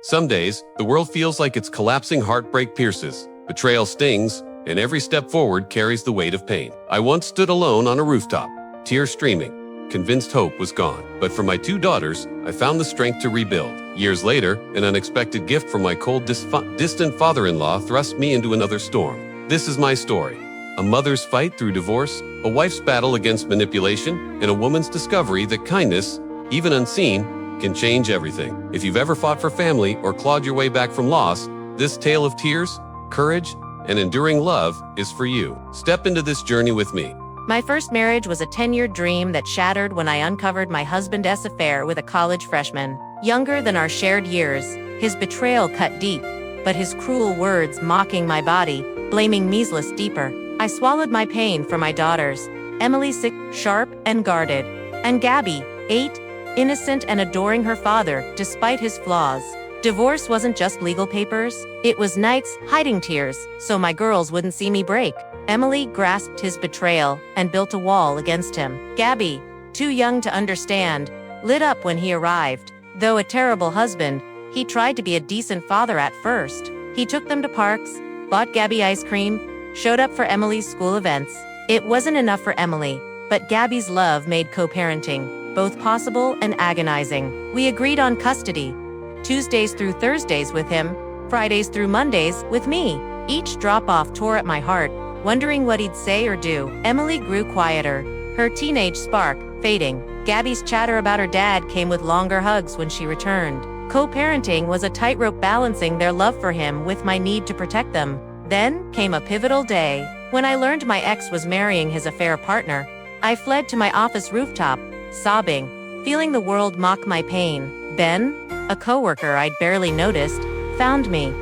Some days, the world feels like it's collapsing. Heartbreak pierces, betrayal stings, and every step forward carries the weight of pain. I once stood alone on a rooftop, tears streaming, convinced hope was gone. But for my two daughters, I found the strength to rebuild. Years later, an unexpected gift from my cold, distant father-in-law thrust me into another storm. This is my story. A mother's fight through divorce, a wife's battle against manipulation, and a woman's discovery that kindness, even unseen, can change everything. If you've ever fought for family or clawed your way back from loss, this tale of tears, courage, and enduring love is for you. Step into this journey with me. My first marriage was a 10-year dream that shattered when I uncovered my husband's affair with a college freshman. Younger than our shared years, his betrayal cut deep, but his cruel words mocking my body, blaming measles deeper. I swallowed my pain for my daughters, Emily 6, sharp and guarded, and Gabby, 8, innocent and adoring her father despite his flaws. Divorce wasn't just legal papers, it was nights hiding tears so my girls wouldn't see me break. Emily grasped his betrayal and built a wall against him. Gabby, too young to understand, lit up when he arrived. Though a terrible husband, he tried to be a decent father at first. He took them to parks, bought Gabby ice cream, showed up for Emily's school events. It wasn't enough for Emily, but Gabby's love made co-parenting both possible and agonizing. We agreed on custody, Tuesdays through Thursdays with him, Fridays through Mondays with me. Each drop-off tore at my heart, wondering what he'd say or do. Emily grew quieter, her teenage spark fading. Gabby's chatter about her dad came with longer hugs when she returned. Co-parenting was a tightrope balancing their love for him with my need to protect them. Then came a pivotal day. When I learned my ex was marrying his affair partner, I fled to my office rooftop, sobbing, feeling the world mock my pain. Ben, a coworker I'd barely noticed, found me.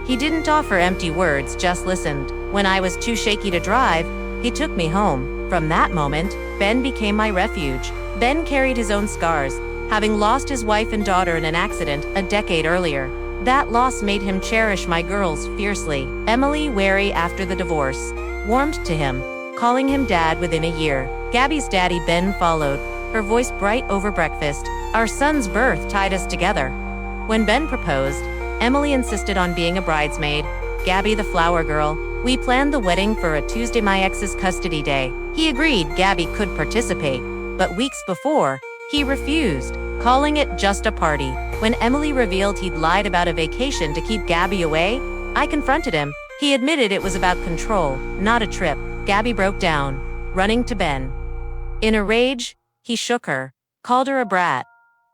He didn't offer empty words, just listened. When I was too shaky to drive, he took me home. From that moment, Ben became my refuge. Ben carried his own scars, having lost his wife and daughter in an accident a decade earlier. That loss made him cherish my girls fiercely. Emily, wary after the divorce, warmed to him, calling him dad within a year. Gabby's daddy Ben followed, her voice bright over breakfast. Our son's birth tied us together. When Ben proposed, Emily insisted on being a bridesmaid, Gabby the flower girl. We planned the wedding for a Tuesday, my ex's custody day. He agreed Gabby could participate, but weeks before, he refused, calling it just a party. When Emily revealed he'd lied about a vacation to keep Gabby away, I confronted him. He admitted it was about control, not a trip. Gabby broke down, running to Ben. In a rage, he shook her, called her a brat.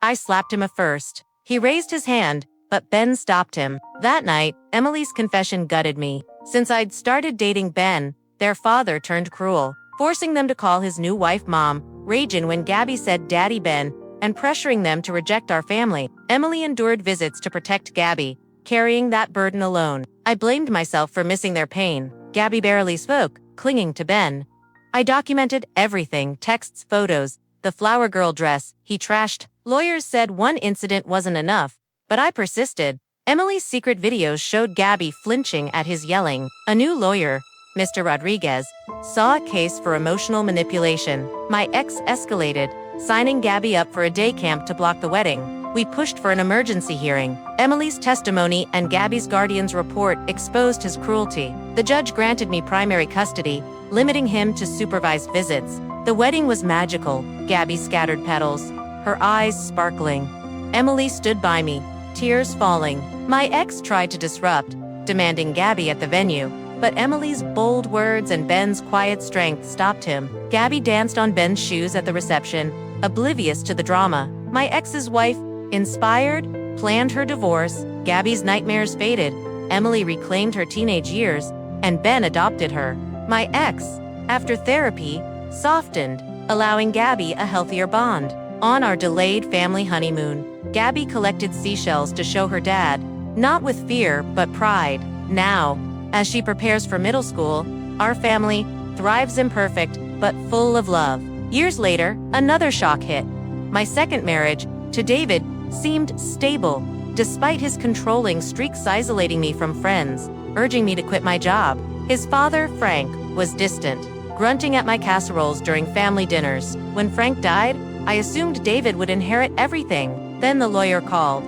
I slapped him first. He raised his hand, but Ben stopped him. That night, Emily's confession gutted me. Since I'd started dating Ben, their father turned cruel, forcing them to call his new wife Mom, raging when Gabby said Daddy Ben, and pressuring them to reject our family. Emily endured visits to protect Gabby, carrying that burden alone. I blamed myself for missing their pain. Gabby barely spoke, clinging to Ben. I documented everything, texts, photos, the flower girl dress he trashed. Lawyers said one incident wasn't enough, but I persisted. Emily's secret videos showed Gabby flinching at his yelling. A new lawyer, Mr. Rodriguez, saw a case for emotional manipulation. My ex escalated, signing Gabby up for a day camp to block the wedding. We pushed for an emergency hearing. Emily's testimony and Gabby's guardian's report exposed his cruelty. The judge granted me primary custody, limiting him to supervised visits. The wedding was magical. Gabby scattered petals, her eyes sparkling. Emily stood by me, tears falling. My ex tried to disrupt, demanding Gabby at the venue, but Emily's bold words and Ben's quiet strength stopped him. Gabby danced on Ben's shoes at the reception, oblivious to the drama. My ex's wife, inspired, planned her divorce. Gabby's nightmares faded. Emily reclaimed her teenage years, and Ben adopted her. My ex, after therapy, softened, allowing Gabby a healthier bond. On our delayed family honeymoon, Gabby collected seashells to show her dad, not with fear, but pride. Now, as she prepares for middle school, our family thrives imperfect, but full of love. Years later, another shock hit. My second marriage, to David, seemed stable, despite his controlling streaks isolating me from friends, urging me to quit my job. His father, Frank, was distant, grunting at my casseroles during family dinners. When Frank died, I assumed David would inherit everything. Then the lawyer called.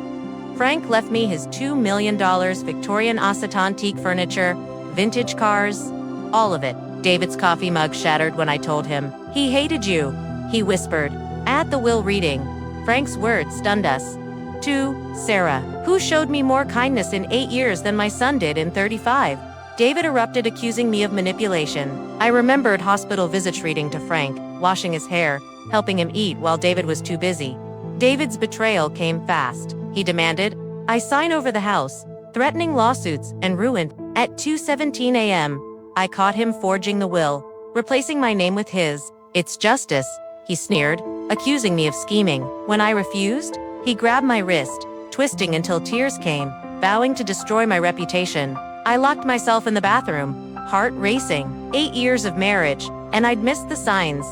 Frank left me his $2 million Victorian Osset antique furniture, vintage cars, all of it. David's coffee mug shattered when I told him. He hated you, he whispered. At the will reading, Frank's words stunned us. To Sarah, who showed me more kindness in 8 years than my son did in 35. David erupted, accusing me of manipulation. I remembered hospital visits reading to Frank, washing his hair, helping him eat while David was too busy. David's betrayal came fast. He demanded I sign over the house, threatening lawsuits and ruin. At 2:17 a.m., I caught him forging the will, replacing my name with his. It's justice, he sneered, accusing me of scheming. When I refused, he grabbed my wrist, twisting until tears came, vowing to destroy my reputation. I locked myself in the bathroom, heart racing. 8 years of marriage, and I'd missed the signs.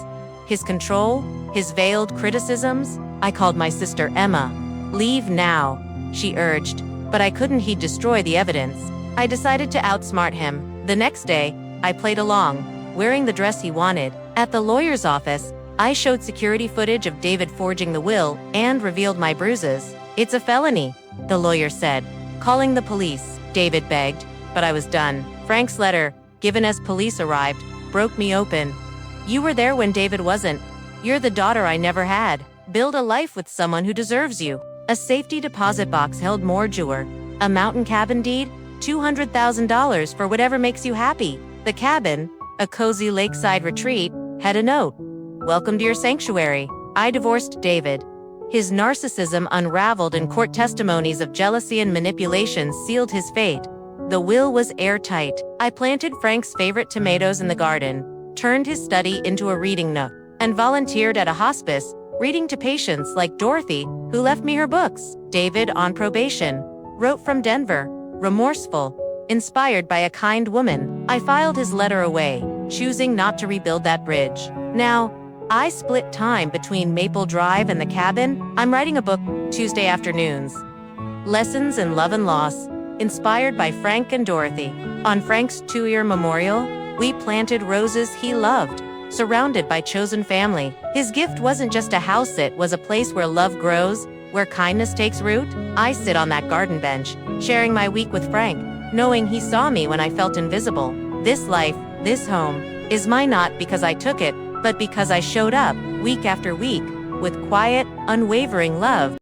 His control, his veiled criticisms. I called my sister Emma. Leave now, she urged, but I couldn't. He'd destroy the evidence. I decided to outsmart him. The next day, I played along, wearing the dress he wanted. At the lawyer's office, I showed security footage of David forging the will and revealed my bruises. It's a felony, the lawyer said. Calling the police, David begged, but I was done. Frank's letter, given as police arrived, broke me open. You were there when David wasn't. You're the daughter I never had. Build a life with someone who deserves you. A safety deposit box held more jewelry. A mountain cabin deed, $200,000 for whatever makes you happy. The cabin, a cozy lakeside retreat, had a note. Welcome to your sanctuary. I divorced David. His narcissism unraveled, and court testimonies of jealousy and manipulation sealed his fate. The will was airtight. I planted Frank's favorite tomatoes in the garden, turned his study into a reading nook, and volunteered at a hospice, reading to patients like Dorothy, who left me her books. David, on probation, wrote from Denver, remorseful, inspired by a kind woman. I filed his letter away, choosing not to rebuild that bridge. Now, I split time between Maple Drive and the cabin. I'm writing a book Tuesday afternoons. Lessons in Love and Loss, inspired by Frank and Dorothy. On Frank's 2-year memorial, we planted roses he loved, surrounded by chosen family. His gift wasn't just a house, it was a place where love grows, where kindness takes root. I sit on that garden bench, sharing my week with Frank, knowing he saw me when I felt invisible. This life, this home, is mine not because I took it, but because I showed up, week after week, with quiet, unwavering love.